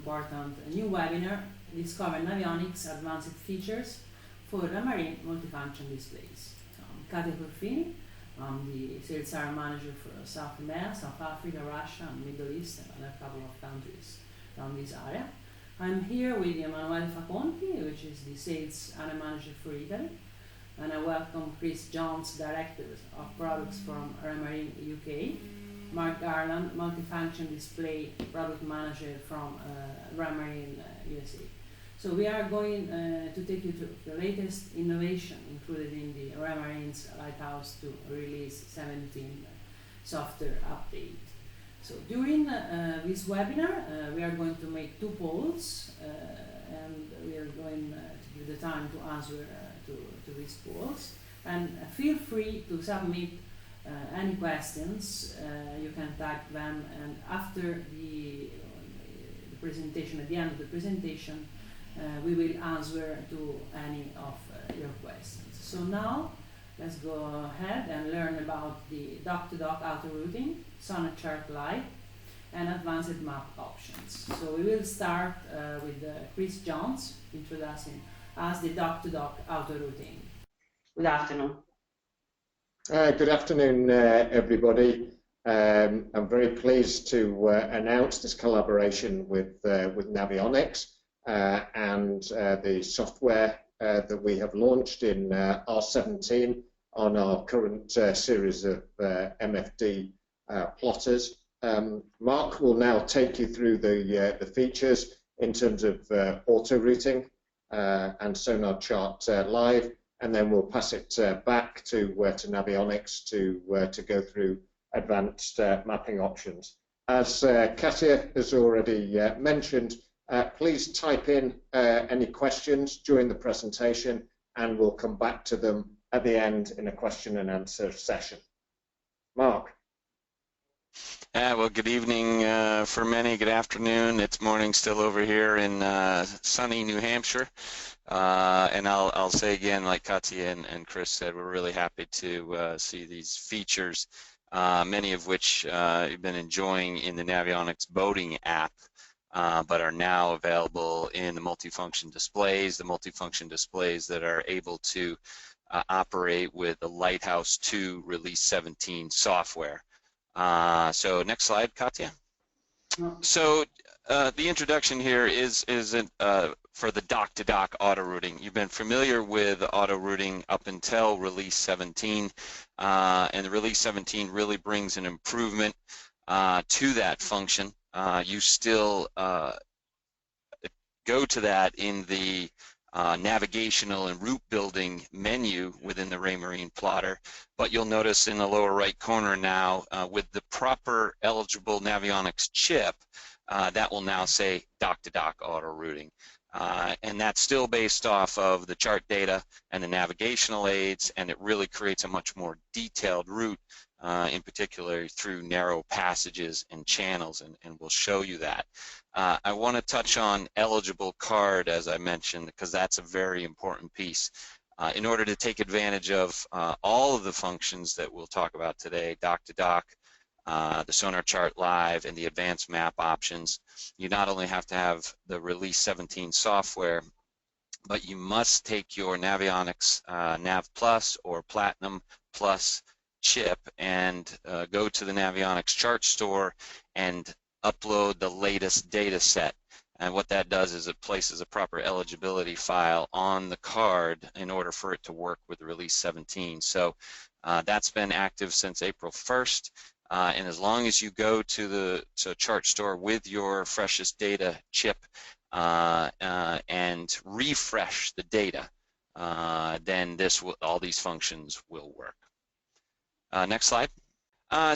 important new webinar, Discover Navionics Advanced Features for Raymarine Multi Function Displays. I'm Katia Corfini. I'm the Sales Area Manager for South America, South Africa, Russia, and Middle East, and a couple of countries around this area. I'm here with Emanuele Faconti, which is the Sales Area Manager for Italy, and I welcome Chris Jones, Director of Products from Raymarine UK, Mark Garland, Multifunction Display Product Manager from Raymarine USA. So we are going to take you to the latest innovation included in the Raymarine's Lighthouse 2 Release 17 software update. So during this webinar, we are going to make two polls, and we are going to give the time to answer to these polls. And feel free to submit any questions. You can type them, and after the presentation, at the end of the presentation, we will answer to any of your questions. So now, let's go ahead and learn about the dock-to-dock autorouting, SonarChart Live, and advanced map options. So we will start with Chris Jones introducing us the dock-to-dock autorouting. Good afternoon. Good afternoon, everybody. I'm very pleased to announce this collaboration with Navionics and the software that we have launched in R17 on our current series of MFD plotters. Mark will now take you through the features in terms of auto-routing and SonarChart Live, and then we'll pass it back to Navionics to go through advanced mapping options. As Katia has already mentioned, please type in any questions during the presentation, and we'll come back to them at the end in a question and answer session. Mark. Well, good evening for many, good afternoon. It's morning still over here in sunny New Hampshire. And I'll say again, like Katia and Chris said, we're really happy to see these features, many of which you've been enjoying in the Navionics boating app, but are now available in the multifunction displays, that are able to operate with the Lighthouse 2 Release 17 software. So next slide, Katia. So the introduction here is for the dock-to-dock auto-routing. You've been familiar with auto-routing up until Release 17, and the Release 17 really brings an improvement to that function. You still go to that in the navigational and route building menu within the Raymarine plotter, but you'll notice in the lower right corner now with the proper eligible Navionics chip, that will now say dock-to-dock auto-routing. And that's still based off of the chart data and the navigational aids, and it really creates a much more detailed route, in particular through narrow passages and channels, and we'll show you that. I want to touch on eligible card, as I mentioned, because that's a very important piece. In order to take advantage of all of the functions that we'll talk about today, dock-to-dock, the SonarChart Live, and the advanced map options, you not only have to have the Release 17 software, but you must take your Navionics Nav Plus or Platinum Plus chip and go to the Navionics chart store and upload the latest data set. And what that does is it places a proper eligibility file on the card in order for it to work with Release 17. So that's been active since April 1st. And as long as you go to the chart store with your freshest data chip and refresh the data, then all these functions will work. Next slide.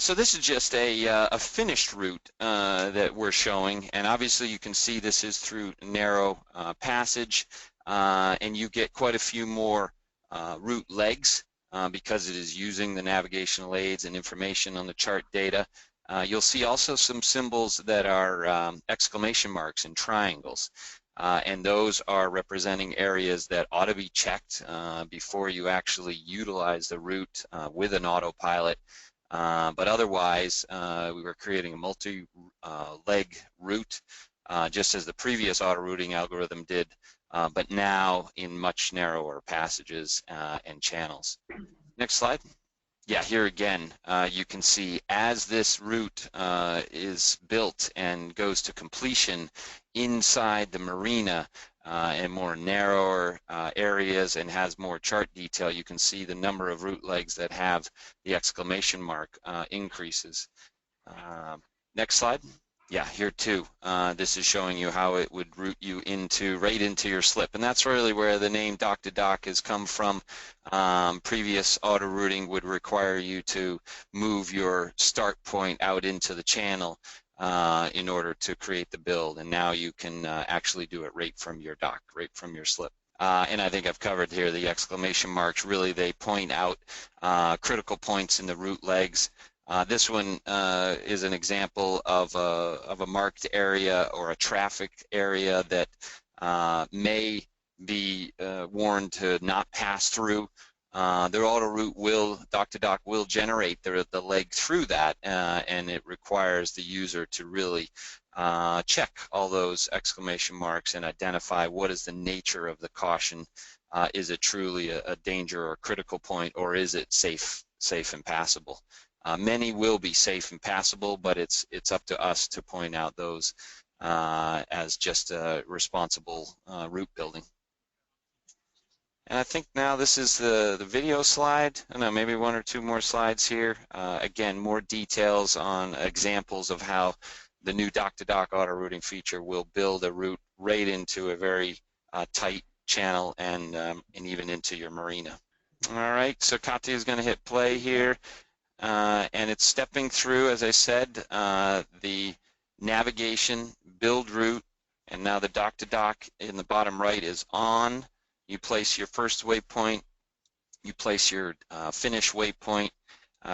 So this is just a finished route that we're showing, and obviously you can see this is through narrow passage, and you get quite a few more route legs because it is using the navigational aids and information on the chart data. You'll see also some symbols that are exclamation marks and triangles, and those are representing areas that ought to be checked before you actually utilize the route with an autopilot. But otherwise, we were creating a multi-leg route just as the previous auto-routing algorithm did, but now in much narrower passages and channels. Next slide. Yeah, here again, you can see as this route is built and goes to completion inside the marina and more narrower areas and has more chart detail, you can see the number of route legs that have the exclamation mark increases. Next slide. Yeah, here too. This is showing you how it would route you right into your slip, and that's really where the name dock-to-dock has come from. Previous auto routing would require you to move your start point out into the channel in order to create the build, and now you can actually do it right from your dock, right from your slip. And I think I've covered here the exclamation marks. Really, they point out critical points in the route legs. This one is an example of a marked area or a traffic area that may be warned to not pass through. The auto route will, dock-to-dock will generate the leg through that, and it requires the user to really check all those exclamation marks and identify what is the nature of the caution. Is it truly a danger or critical point, or is it safe and passable? Many will be safe and passable, but it's up to us to point out those as just responsible route building. And I think now this is the video slide. I don't know, maybe one or two more slides here. Again, more details on examples of how the new dock-to-dock auto routing feature will build a route right into a very tight channel and even into your marina. All right, so Katya is going to hit play here. And it's stepping through, as I said, the navigation, build route, and now the dock-to-dock in the bottom right is on. You place your first waypoint, you place your finish waypoint,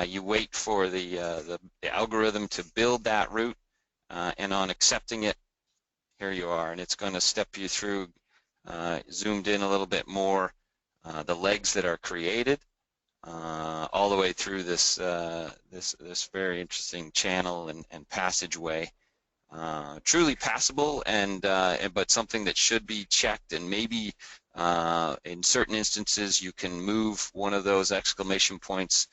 you wait for the algorithm to build that route, and on accepting it, here you are, and it's going to step you through, zoomed in a little bit more, the legs that are created. All the way through this this very interesting channel and passageway, truly passable, but something that should be checked, and maybe in certain instances you can move one of those exclamation points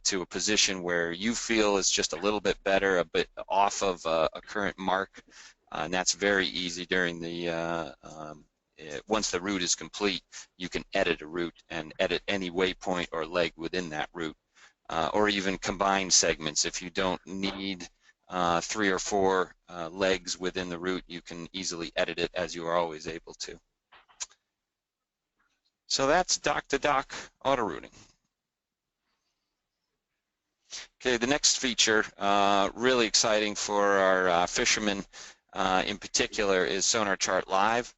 to a position where you feel is just a little bit better, a bit off of a current mark, and that's very easy during the once the route is complete. You can edit a route and edit any waypoint or leg within that route, or even combine segments. If you don't need 3 or 4 legs within the route, you can easily edit it, as you are always able to. So that's dock-to-dock auto routing. Okay, the next feature, really exciting for our fishermen in particular, is SonarChart Live.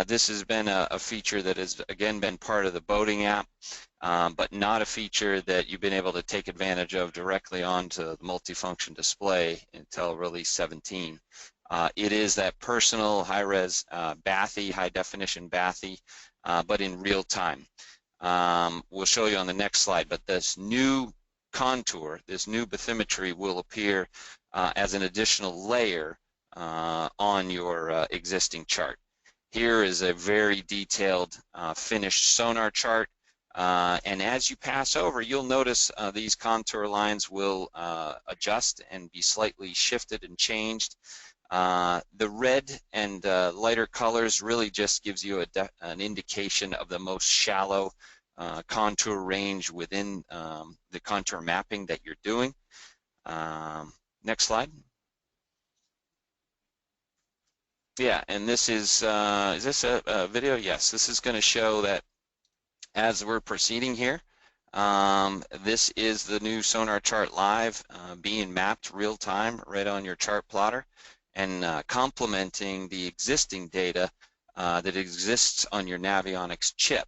This has been a feature that has, again, been part of the boating app, but not a feature that you've been able to take advantage of directly onto the multifunction display until release 17. It is that personal high-res bathy, high-definition bathy, but in real time. We'll show you on the next slide, but this new contour, this new bathymetry will appear as an additional layer on your existing chart. Here is a very detailed finished sonar chart, and as you pass over, you'll notice these contour lines will adjust and be slightly shifted and changed. The red and lighter colors really just gives you an indication of the most shallow contour range within the contour mapping that you're doing. Next slide. Yeah, and this is this a video? Yes, this is going to show that as we're proceeding here, this is the new SonarChart Live being mapped real time right on your chart plotter, and complementing the existing data that exists on your Navionics chip.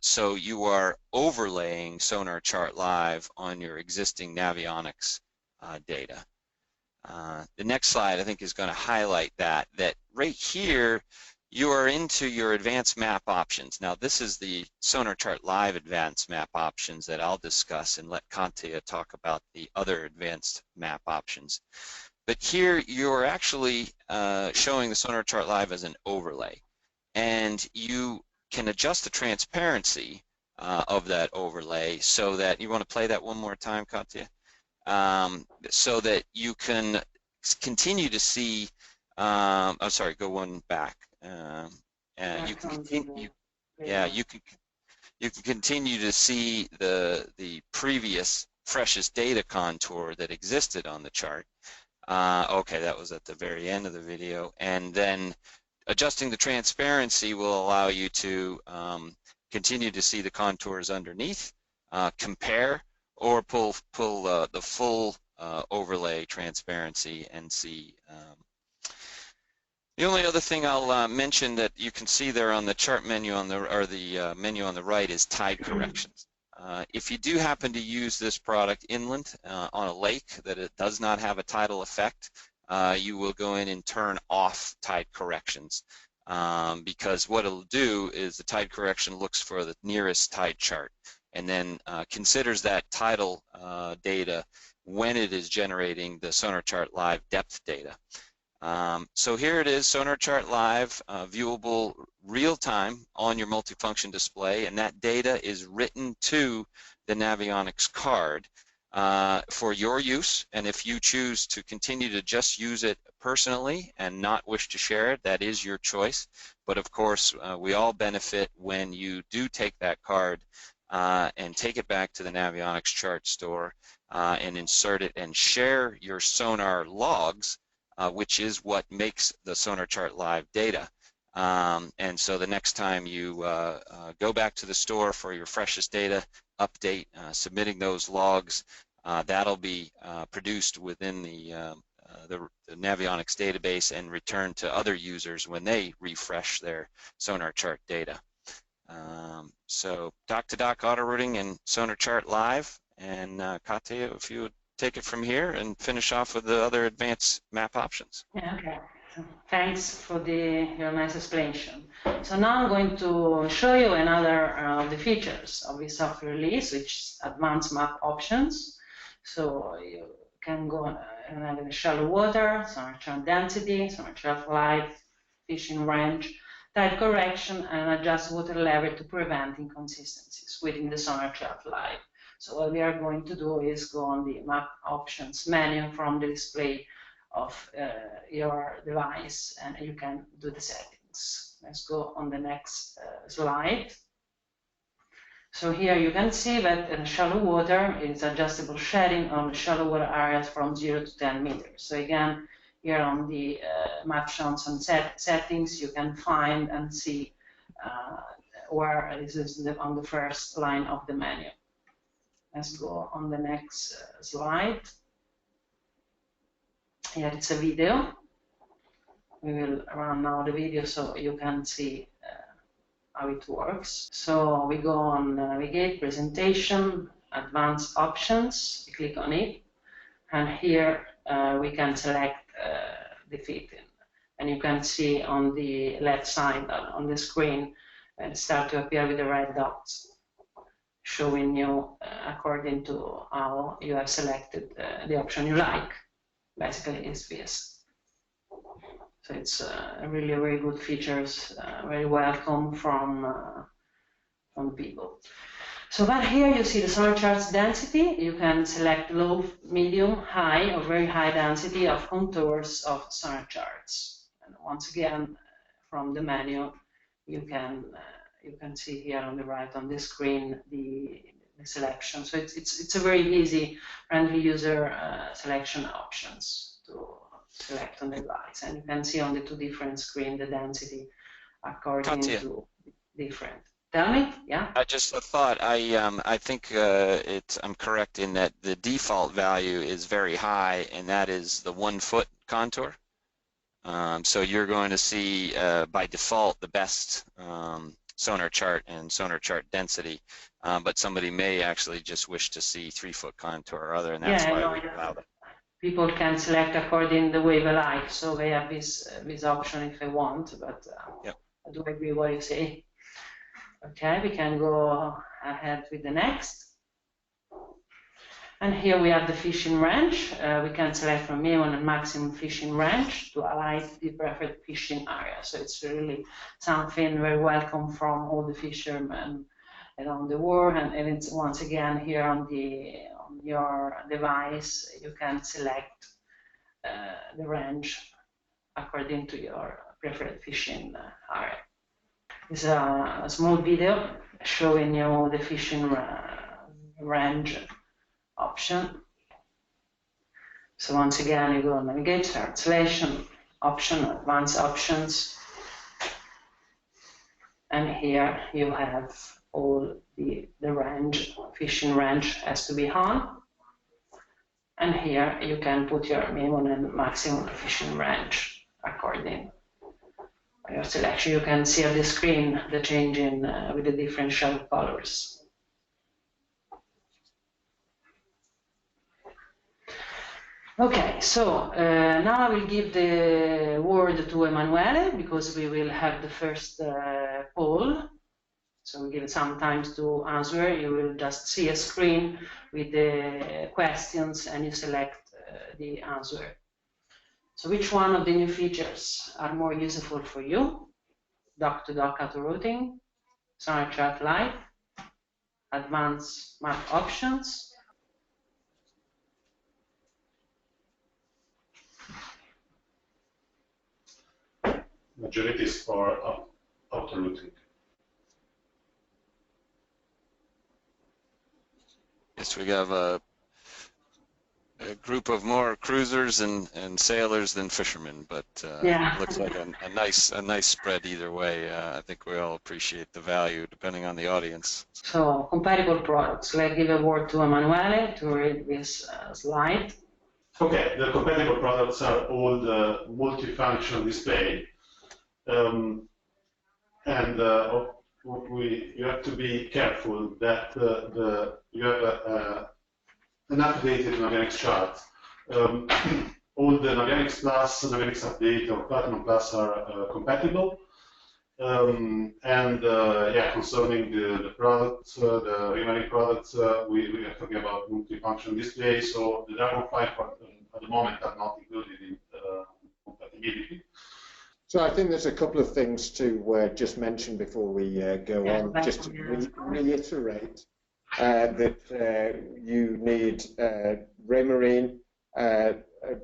So you are overlaying SonarChart Live on your existing Navionics data. The next slide, I think, is going to highlight that right here you are into your advanced map options. Now, this is the SonarChart Live advanced map options that I'll discuss, and let Katya talk about the other advanced map options. But here you're actually showing the SonarChart Live as an overlay, and you can adjust the transparency of that overlay so that, you want to play that one more time, Katya? So that you can continue to see, I'm sorry, go one back. And you can continue, yeah, you can continue to see the previous freshest data contour that existed on the chart. Okay, that was at the very end of the video, and then adjusting the transparency will allow you to continue to see the contours underneath, compare, or pull the full overlay transparency and see. The only other thing I'll mention that you can see there on the chart menu on the, or the menu on the right, is tide corrections. If you do happen to use this product inland on a lake that it does not have a tidal effect, you will go in and turn off tide corrections, because what it'll do is the tide correction looks for the nearest tide chart and then considers that tidal data when it is generating the SonarChart Live depth data. So here it is, SonarChart Live, viewable real-time on your multifunction display, and that data is written to the Navionics card for your use. And if you choose to continue to just use it personally and not wish to share it, that is your choice. But of course, we all benefit when you do take that card and take it back to the Navionics chart store and insert it and share your sonar logs, which is what makes the SonarChart Live data. And so the next time you go back to the store for your freshest data update, submitting those logs, that'll be produced within the Navionics database and returned to other users when they refresh their SonarChart data. So dock-to-dock autorouting and SonarChart Live, and Katya, if you would take it from here and finish off with the other advanced map options. Yeah, okay. Thanks for your nice explanation. So now I'm going to show you another of the features of this software release, which is advanced map options. So you can go and have the shallow water, SonarChart density, SonarChart Live, fishing range, tide correction, and adjust water level to prevent inconsistencies within the SonarChart Live. So what we are going to do is go on the map options menu from the display of your device, and you can do the settings. Let's go on the next slide. So here you can see that in shallow water is adjustable shading on the shallow water areas from 0 to 10 meters. So again, here on the map options and settings, you can find and see where this is on the first line of the menu. Let's go on the next slide. Here it's a video. We will run now the video so you can see how it works. So we go on Navigate, Presentation, Advanced Options. We click on it, and here we can select the fitting. And you can see on the left side on the screen it start to appear with the red dots, showing you according to how you have selected the option you like. Basically, is this. So it's really very good features, very welcome from people. So but here you see the SonarChart's density. You can select low, medium, high, or very high density of contours of SonarCharts. And once again, from the menu, you can see here on the right on the screen the selection. So it's a very easy, friendly user selection options to select on the device, and you can see on the two different screens the density according to different. Tell me, yeah. I just thought I think I'm correct in that the default value is very high, and that is the 1 foot contour. So you're going to see by default the best SonarChart and SonarChart density, but somebody may actually just wish to see 3 foot contour or other, and that's why we allow that. People can select according the way they like, so they have this option if they want, but yep. I do agree with what you say. Okay, we can go ahead with the next. And here we have the fishing range. We can select from minimum and maximum fishing range to align the preferred fishing area. So it's really something very welcome from all the fishermen around the world. And it's once again here on your device, you can select the range according to your preferred fishing area. It's a small video showing you the fishing range option. So once again, you go navigate, translation, option, advanced options, and here you have all the range, fishing range has to be on, and here you can put your minimum and maximum fishing range according to your selection. You can see on the screen the change in with the different shell colors. Okay, so now I will give the word to Emanuele because we will have the first poll. So we give some time to answer. You will just see a screen with the questions and you select the answer. So which one of the new features are more useful for you? Dock-to-dock autorouting, SonarChart Live, advanced map options. Majority is for autorouting. Yes, we have a group of more cruisers and sailors than fishermen, but Yeah. it looks like a nice spread either way. I think we all appreciate the value depending on the audience. So comparable products. Let's give a word to Emanuele to read this slide. Okay, the compatible products are all the multifunction display. You have to be careful that you have an updated Navionics chart. All the Navionics Plus, Navionics Update, or Platinum Plus are compatible. Yeah, concerning the products, the Raymarine products, we are talking about multifunction displays. So the Dragon 5 at the moment are not included in compatibility. So I think there's a couple of things to just mention before we go on. Just to reiterate that you need Raymarine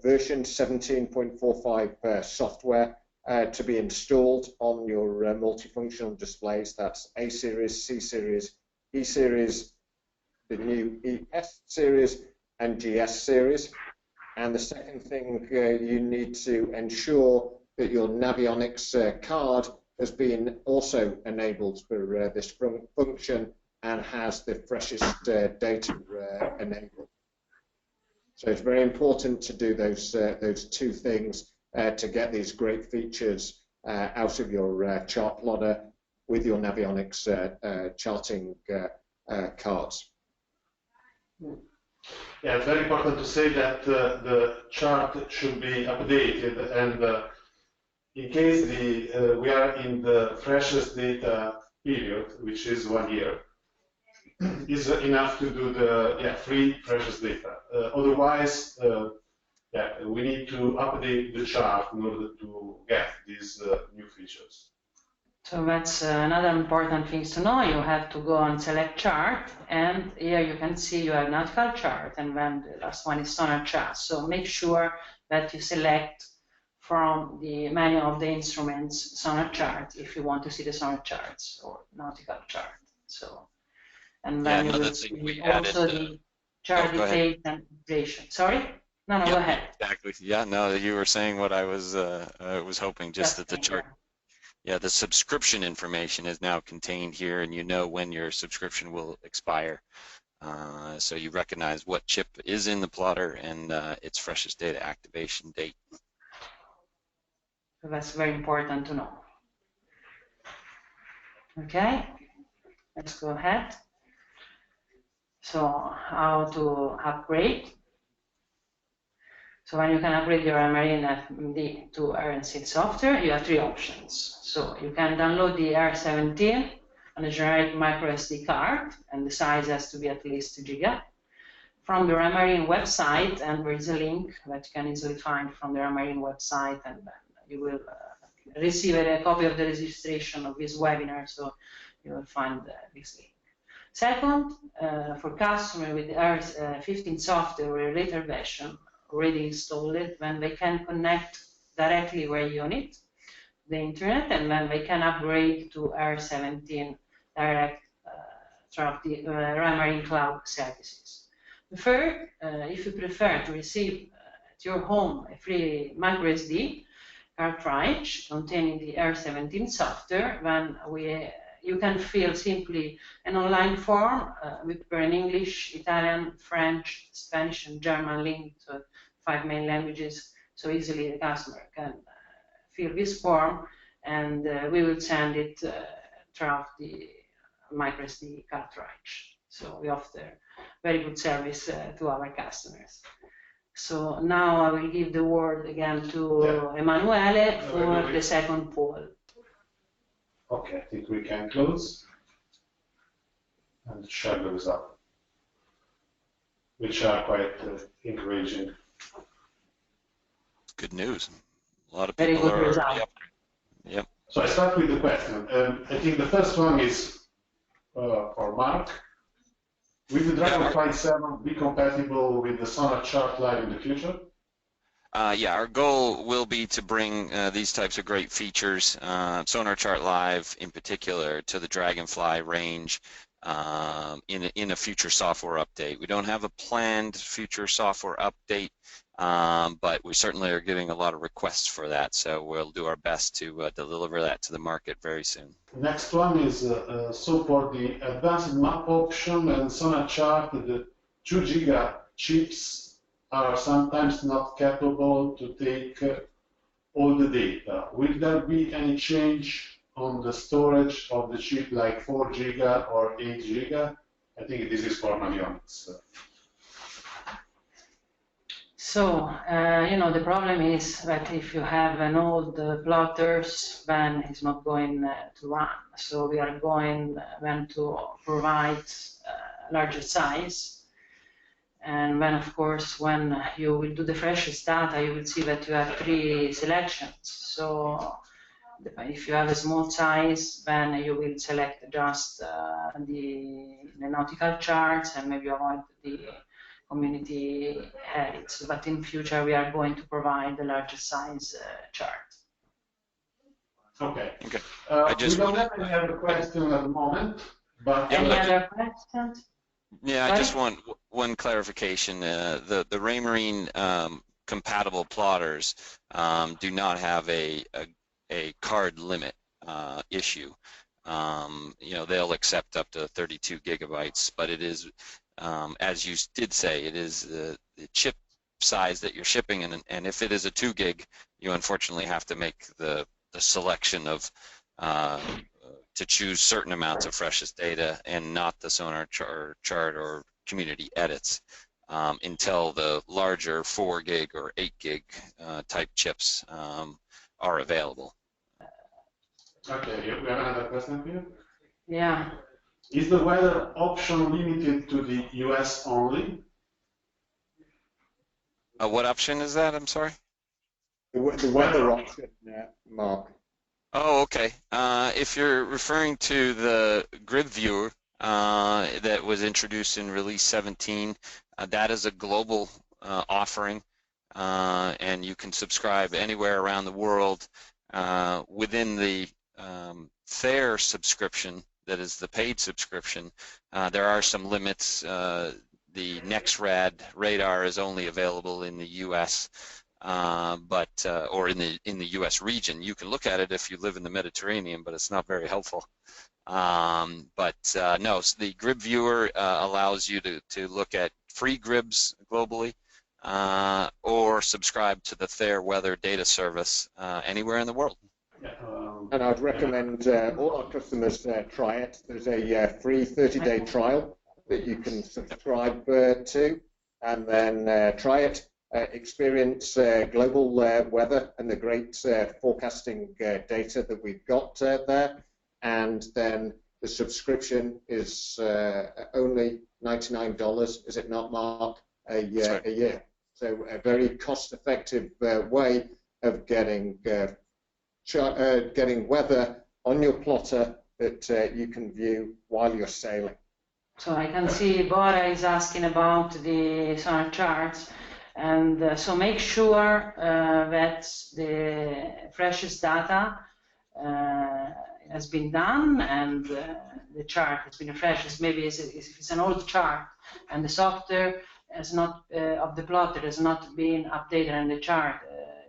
version 17.45 software to be installed on your multifunctional displays. That's A series, C series, E series, the new ES series, and GS series. And the second thing, you need to ensure that your Navionics card has been also enabled for this function and has the freshest data enabled. So it's very important to do those two things to get these great features out of your chart plotter with your Navionics charting cards. Yeah, it's very important to say that the chart should be updated, and in case we are in the freshest data period, which is 1 year, is enough to do the free freshest data. Otherwise, we need to update the chart in order to get these new features. So that's another important thing to know. You have to go and select chart, and here you can see you have nautical chart, and then the last one is SonarChart. So make sure that you select from the menu of the instruments SonarChart if you want to see the Sonar charts or nautical chart. So, and then you will see also the chart details and duration. Sorry? No, go ahead. Exactly. Yeah, no, you were saying what I was hoping, just that the chart. Yeah, the subscription information is now contained here, and you know when your subscription will expire. So you recognize what chip is in the plotter and its freshest data activation date. So that's very important to know. Okay, let's go ahead. So how to upgrade? So when you can upgrade your Raymarine FMD to RNC software, you have 3 options. So you can download the R17 on a generic micro SD card, and the size has to be at least 2 GB, from the Raymarine website, and there is a link that you can easily find from the Raymarine website, and then you will receive a copy of the registration of this webinar, so you will find this link. Second, for customers with R15 software or a later version already installed, when they can connect directly their unit to the internet, and then they can upgrade to R17 direct through the Raymarine cloud services. Third, if you prefer to receive at your home a free microSD cartridge containing the R17 software, then you can fill simply an online form with in English, Italian, French, Spanish, and German linked to 5 main languages, so easily the customer can fill this form, and we will send it throughout the microSD cartridge. So we offer very good service to our customers. So now I will give the word again to Emanuele for the second poll. Okay, I think we can close and share the result, which are quite encouraging. Good news. A lot of Very people good are result. already up. Yep. So I start with the question. I think the first one is for Mark. Will the Dragonfly 7 be compatible with the SonarChart Live in the future? Yeah, our goal will be to bring these types of great features, SonarChart Live in particular, to the Dragonfly range in a future software update. We don't have a planned future software update, but we certainly are getting a lot of requests for that, so we'll do our best to deliver that to the market very soon. Next one is so for the advanced map option and SonarChart, the 2 giga chips are sometimes not capable to take all the data. Will there be any change on the storage of the chip, like 4 giga or 8 giga? I think this is for Navionics. So, you know, the problem is that if you have an old plotters, then it's not going to run. So we are going then to provide larger size. And then, of course, when you will do the freshest data, you will see that you have 3 selections. So if you have a small size, then you will select just the nautical charts and maybe avoid the community edits. But in future, we are going to provide the larger size chart. Okay. Okay. We don't have any other question at the moment, but any other questions? Yeah, I just want one clarification. The Raymarine compatible plotters do not have a card limit issue. You know, they'll accept up to 32 gigabytes, but it is, as you did say, it is the chip size that you're shipping, and if it is a 2 gig, you unfortunately have to make the selection of to choose certain amounts of freshest data and not the SonarChart or community edits until the larger 4 gig or 8 gig type chips are available. okay, we have another question here. Yeah. Is the weather option limited to the US only? What option is that? I'm sorry. The weather option, Mark. Oh, okay. If you're referring to the grid viewer that was introduced in release 17, that is a global offering, and you can subscribe anywhere around the world. Within the Fair subscription, that is the paid subscription, there are some limits. The NexRad radar is only available in the US. Or in the U.S. region. You can look at it if you live in the Mediterranean, but it's not very helpful. No, so the grid viewer allows you to look at free grids globally, or subscribe to the Fair Weather data service anywhere in the world. And I'd recommend all our customers try it. There's a free 30-day trial that you can subscribe to, and then try it. Experience global weather and the great forecasting data that we've got there, and then the subscription is only $99, is it not, Mark, a year? So a very cost-effective way of getting weather on your plotter that you can view while you're sailing. So I can see Bora is asking about the SonarCharts, and so make sure that the freshest data has been done, and the chart has been refreshed. Maybe if it's an old chart and the software has not of the plotter has not been updated and the chart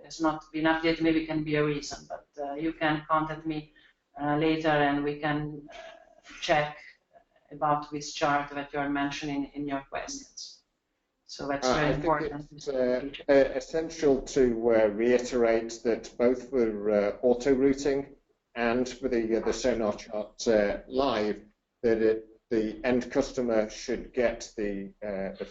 has not been updated, maybe it can be a reason. But you can contact me later, and we can check about this chart that you are mentioning in your questions. So that's very important. It's essential to reiterate that both for auto-routing and for the SonarChart Live, that the end customer should get the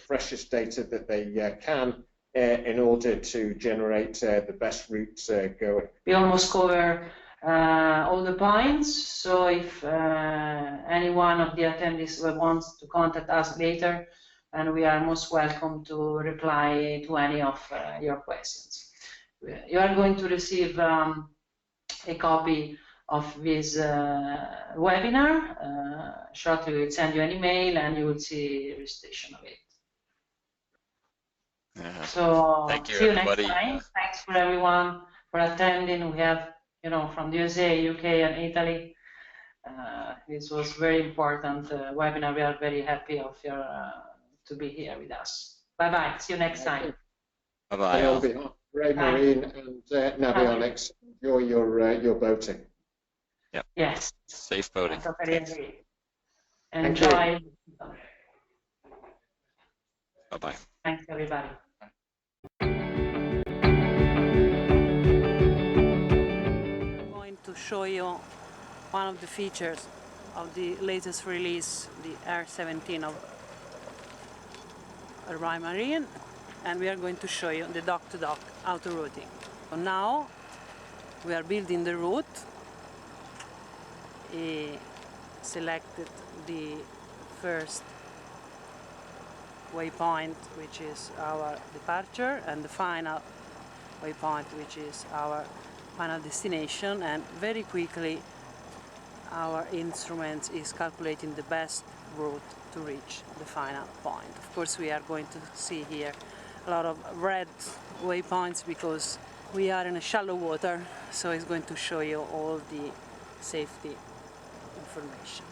freshest data that they can in order to generate the best routes going. We almost cover all the points, so if any one of the attendees wants to contact us later, and we are most welcome to reply to any of your questions. You are going to receive a copy of this webinar. Shortly we'll send you an email, and you will see a registration of it. So thank you, see you everybody. next time. Thanks for everyone for attending. We have, from the USA, UK, and Italy. This was very important webinar. We are very happy of your to be here with us. Bye bye. See you next time. Bye bye. On behalf of Raymarine and Navionics, enjoy your boating. Yep. Yes. Safe boating. Enjoy. Bye bye. Thanks, everybody. I'm going to show you one of the features of the latest release, the R17 of Raymarine, and we are going to show you the dock-to-dock auto-routing. So now we are building the route. Selected the first waypoint, which is our departure, and the final waypoint, which is our final destination, and very quickly our instrument is calculating the best route to reach the final point. Of course, we are going to see here a lot of red waypoints because we are in a shallow water, so it's going to show you all the safety information.